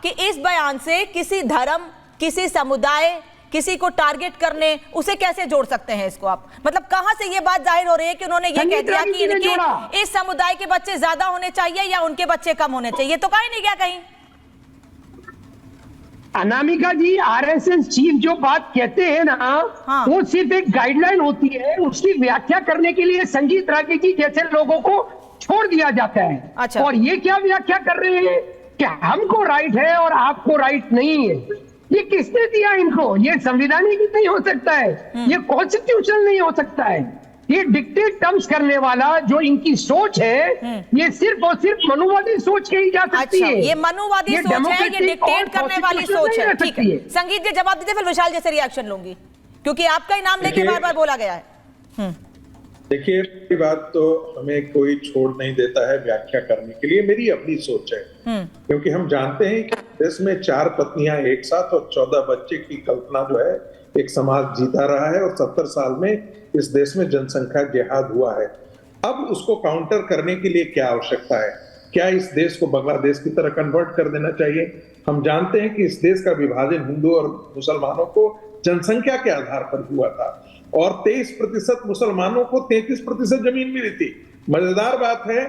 कि इस बयान से किसी धर्म, किसी समुदाय, किसी को टारगेट करने, उसे कैसे जोड़ सकते हैं इसको आप? मतलब कहां से ये बात जाहिर हो रही है कि उन्होंने ये कह दिया कि इनके इस समुदाय के बच्चे ज्यादा होने चाहिए या उनके बच्चे कम होने चाहिए? तो कहीं नहीं गया कहीं। अनामिका जी, आरएसएस चीफ जो बात कहते हैं ना, हाँ। वो सिर्फ एक गाइडलाइन होती है, उसकी व्याख्या करने के लिए संजीत राठी जी जैसे लोगों को छोड़ दिया जाता है। अच्छा। और ये क्या व्याख्या कर रहे हैं कि हमको राइट है और आपको राइट नहीं है? ये किसने दिया इनको? ये संविधानिक नहीं हो सकता है, ये कॉन्स्टिट्यूशनल नहीं हो सकता है। ये डिक्टेट टर्म्स करने वाला जो इनकी सोच है, ये सिर्फ और सिर्फ मनुवादी सोच कही जा सकती है। ये मनुवादी सोच है, ये डिक्टेट करने वाली सोच है। ठीक है, संगीत जी जवाब दीजिए, फिर विशाल जैसे रिएक्शन लूंगी, क्योंकि आपका ही नाम लेके बार बार बोला गया है। देखिए, मेरी बात तो हमें कोई छोड़ नहीं देता है व्याख्या करने के लिए, मेरी अपनी सोच है। क्योंकि हम जानते हैं कि देश में 4 पत्नियां एक साथ और 14 बच्चे की कल्पना जो है एक समाज जीता रहा है, और 70 साल में इस देश में जनसंख्या जिहाद हुआ है। अब उसको काउंटर करने के लिए क्या आवश्यकता है? क्या इस देश को बांग्लादेश की तरह कन्वर्ट कर देना चाहिए? हम जानते हैं कि इस देश का विभाजन हिंदू और मुसलमानों को जनसंख्या के आधार पर हुआ था, और 23% मुसलमानों को 33% जमीन मिली थी। मजेदार बात है,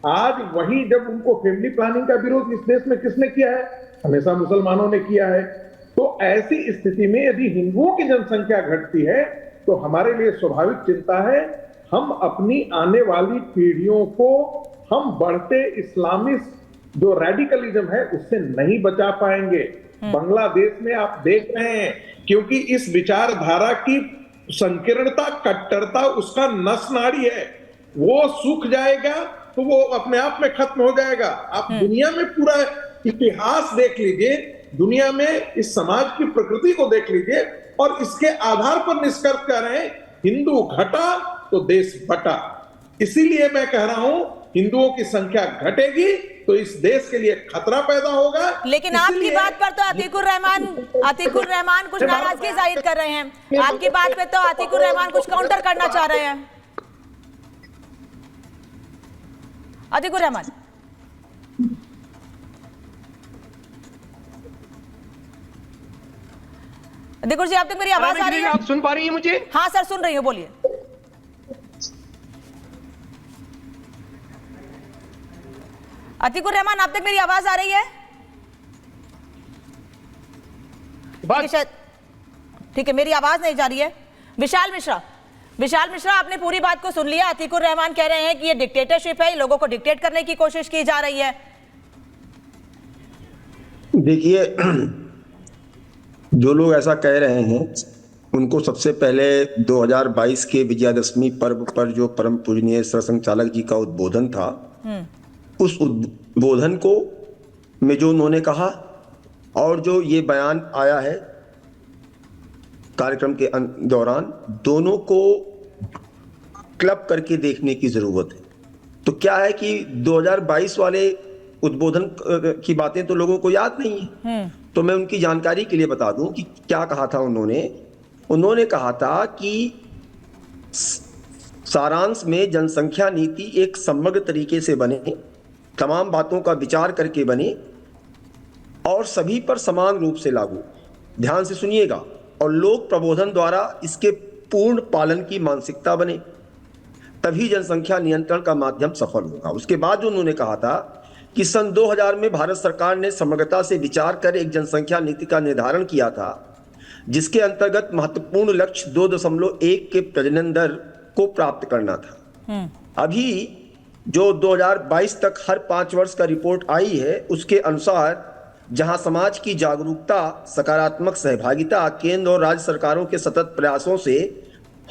आज वही जब उनको फैमिली प्लानिंग का विरोध इस देश में किसने किया है? हमेशा मुसलमानों ने किया है। तो ऐसी स्थिति में यदि हिंदुओं की जनसंख्या घटती है तो हमारे लिए स्वाभाविक चिंता है, हम अपनी आने वाली पीढ़ियों को हम बढ़ते इस्लामिस्ट जो रेडिकलिज्म है उससे नहीं बचा पाएंगे। बांग्लादेश में आप देख रहे हैं, क्योंकि इस विचारधारा की संकीर्णता, कट्टरता उसका नस नाड़ी है, वो सूख जाएगा तो वो अपने आप में खत्म हो जाएगा। आप दुनिया में पूरा इतिहास देख लीजिए, दुनिया में इस समाज की प्रकृति को देख लीजिए, और इसके आधार पर निष्कर्ष कर रहे हैं हिंदू घटा तो देश बटा। इसीलिए मैं कह रहा हूं, हिंदुओं की संख्या घटेगी तो इस देश के लिए खतरा पैदा होगा। लेकिन आपकी बात पर तो अतीकुर रहमान कुछ नाराजगी जाहिर कर रहे हैं। आपकी बात पे तो अतीकुर रहमान कुछ काउंटर करना चाह रहे हैं। अतीकुर रहमान, अतीकुर जी, आप तक मेरी आवाज आ रही है? आप सुन पा रही हैं मुझे? हाँ सर, सुन रही हूँ, बोलिए। अतीकुर रहमान, आप तक मेरी आवाज आ रही है? शायद ठीक है, मेरी आवाज नहीं जा रही है। विशाल मिश्रा, आपने पूरी बात को सुन लिया। अतीकुर रहमान कह रहे हैं कि ये डिक्टेटरशिप है, लोगों को डिक्टेट करने की कोशिश की जा रही है। देखिए, जो लोग ऐसा कह रहे हैं उनको सबसे पहले 2022 के विजयादशमी पर्व पर जो परम पूजनीय सरसंघचालक जी का उद्बोधन था, उस उद्बोधन को में जो उन्होंने कहा और जो ये बयान आया है कार्यक्रम के दौरान, दोनों को क्लब करके देखने की जरूरत है। तो क्या है कि 2022 वाले उद्बोधन की बातें तो लोगों को याद नहीं है, तो मैं उनकी जानकारी के लिए बता दूं कि क्या कहा था उन्होंने कहा था कि सारांश में जनसंख्या नीति एक समग्र तरीके से बने, तमाम बातों का विचार करके बने और सभी पर समान रूप से लागू, ध्यान से सुनिएगा, और लोक प्रबोधन द्वारा इसके पूर्ण पालन की मानसिकता बने, तभी जनसंख्या नियंत्रण का माध्यम सफल होगा। उसके बाद जो उन्होंने कहा था कि सन 2000 में भारत सरकार ने समग्रता से विचार कर एक जनसंख्या नीति का निर्धारण किया था, जिसके अंतर्गत महत्वपूर्ण लक्ष्य 2.1 के प्रजनन दर को प्राप्त करना था। अभी जो 2022 तक हर 5 वर्ष का रिपोर्ट आई है, उसके अनुसार जहां समाज की जागरूकता, सकारात्मक सहभागिता, केंद्र और राज्य सरकारों के सतत प्रयासों से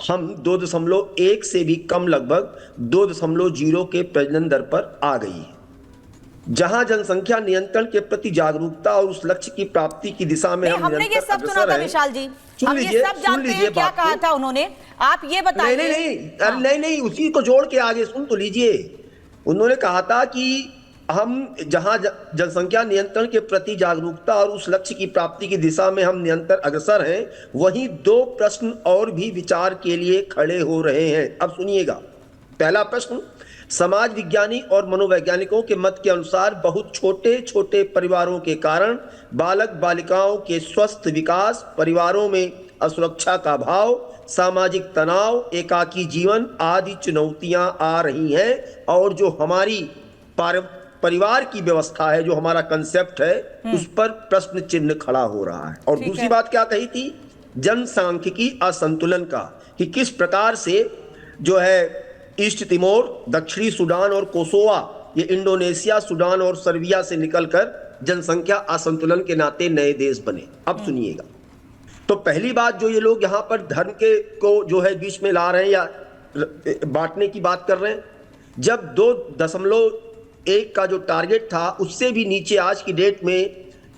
हम 2.1 से भी कम, लगभग 2.0 के प्रजनन दर पर आ गई है। जहां जनसंख्या नियंत्रण के प्रति जागरूकता और उस लक्ष्य की प्राप्ति की दिशा में हमने ये सब सुना था विशाल जी, हम ये सब जानते हैं क्या कहा था उन्होंने, आप ये बताइए। नहीं, उसी को जोड़ के आगे सुन तो लीजिए। उन्होंने कहा था कि हम जहां जनसंख्या नियंत्रण के प्रति जागरूकता और उस लक्ष्य की प्राप्ति की दिशा में हम निरंतर अग्रसर हैं, वहीं 2 प्रश्न और भी विचार के लिए खड़े हो रहे हैं। अब सुनिएगा। पहला प्रश्न, समाज विज्ञानी और मनोवैज्ञानिकों के मत के अनुसार बहुत छोटे छोटे परिवारों के कारण बालक बालिकाओं के स्वस्थ विकास, परिवारों में असुरक्षा का भाव, सामाजिक तनाव, एकाकी जीवन आदि चुनौतियां आ रही हैं। और जो हमारी परिवार की व्यवस्था है, जो हमारा कंसेप्ट है, उस पर प्रश्न चिन्ह खड़ा हो रहा है। और दूसरी बात क्या कही थी, जनसांख्यिकी असंतुलन का, कि किस प्रकार से जो है ईस्ट तिमोर, दक्षिणी सूडान और कोसोवा, ये इंडोनेशिया, सूडान और सर्बिया से निकलकर जनसंख्या असंतुलन के नाते नए देश बने। अब सुनिएगा, तो पहली बात जो ये लोग यहाँ पर धर्म के को जो है बीच में ला रहे हैं या बांटने की बात कर रहे हैं, जब 2.1 का जो टारगेट था उससे भी नीचे आज की डेट में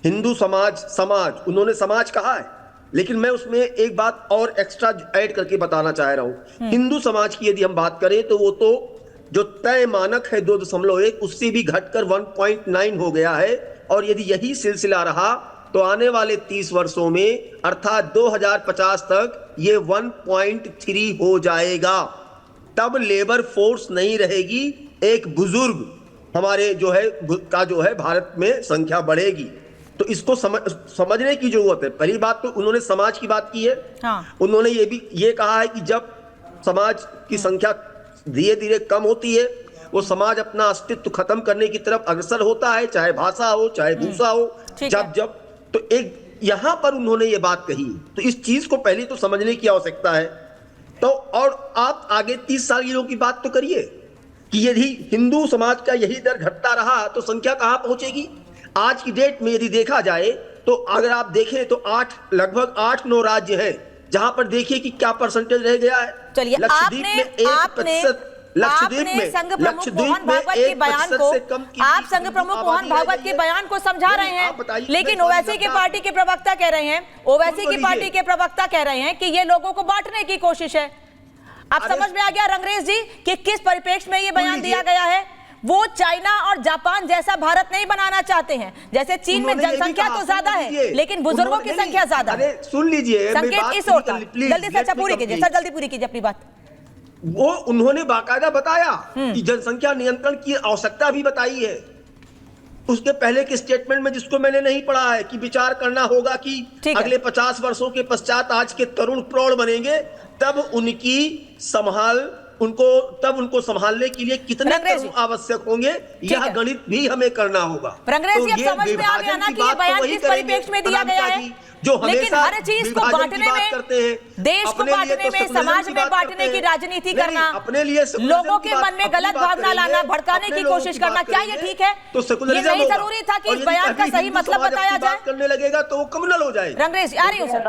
हिंदू समाज उन्होंने समाज कहा है, लेकिन मैं उसमें एक बात और एक्स्ट्रा ऐड करके बताना चाह रहा हूं। हिंदू समाज की यदि हम बात करें तो वो तो जो तय मानक है 2.1 उससे भी घटकर 1.9 हो गया है। और यदि यही सिलसिला रहा तो आने वाले 30 वर्षों में अर्थात 2050 तक ये 1.3 हो जाएगा। तब लेबर फोर्स नहीं रहेगी, एक बुजुर्ग हमारे जो है भारत में संख्या बढ़ेगी। तो इसको समझने की जरूरत है। पहली बात तो उन्होंने समाज की बात की है। हाँ। उन्होंने ये कहा है कि जब समाज की संख्या धीरे धीरे कम होती है, वो समाज अपना अस्तित्व खत्म करने की तरफ अग्रसर होता है, चाहे भाषा हो, चाहे भूषा हो। जब तो एक यहां पर उन्होंने ये बात कही, तो इस चीज को पहले तो समझने की आवश्यकता है। तो और आप आगे 30 सालों की बात तो करिए कि यदि हिंदू समाज का यही दर घटता रहा तो संख्या कहां पहुंचेगी। आज की डेट में यदि देखा जाए तो अगर आप देखें तो लगभग 8-9 राज्य हैं जहां पर देखिए कि क्या परसेंटेज रह गया है। चलिए, लक्षद्वीप में 1%, लक्षद्वीप में संघ प्रमुख मोहन भागवत के बयान को, आप संघ प्रमुख मोहन भागवत के बयान को समझा रहे हैं, लेकिन ओवैसी की पार्टी के प्रवक्ता कह रहे हैं, ओवैसी की पार्टी के प्रवक्ता कह रहे हैं कि ये लोगों को बांटने की कोशिश है। अब समझ में आ गया रंगरेज जी कि किस परिप्रेक्ष्य में ये बयान दिया गया है। वो चाइना और जापान जैसा भारत नहीं बनाना चाहते हैं। जैसे चीन में जनसंख्या तो ज्यादा है लेकिन बुजुर्गों की संख्या ज्यादा है। सुन लीजिए, संकेत इस ओर, जल्दी से अच्छा पूरी कीजिए सर, जल्दी पूरी कीजिए अपनी बात। वो उन्होंने बाकायदा बताया कि जनसंख्या नियंत्रण की आवश्यकता भी बताई है। उसके पहले के स्टेटमेंट में, जिसको मैंने नहीं पढ़ा है, कि विचार करना होगा कि अगले 50 वर्षों के पश्चात आज के तरुण प्रौढ़ बनेंगे, तब उनको संभालने के लिए कितने कदम आवश्यक होंगे, यह गणित भी हमें करना होगा। रंगरेज जी, अब समझ में आ गया ना कि ये बयान किस परिप्रेक्ष्य में दिया गया है। जो लेकिन हर चीज को बांटने में, देश को बांटने में, समाज में बांटने की राजनीति करना, अपने लिए लोगों के मन में गलत भावना लाना, भड़काने की कोशिश करना, क्या ये ठीक है? ये नहीं जरूरी था कि इस बयान का सही मतलब बताया जाए? करने लगेगा तो वो कम्युनल हो जाए। रंगरेज आ रही हूँ सर।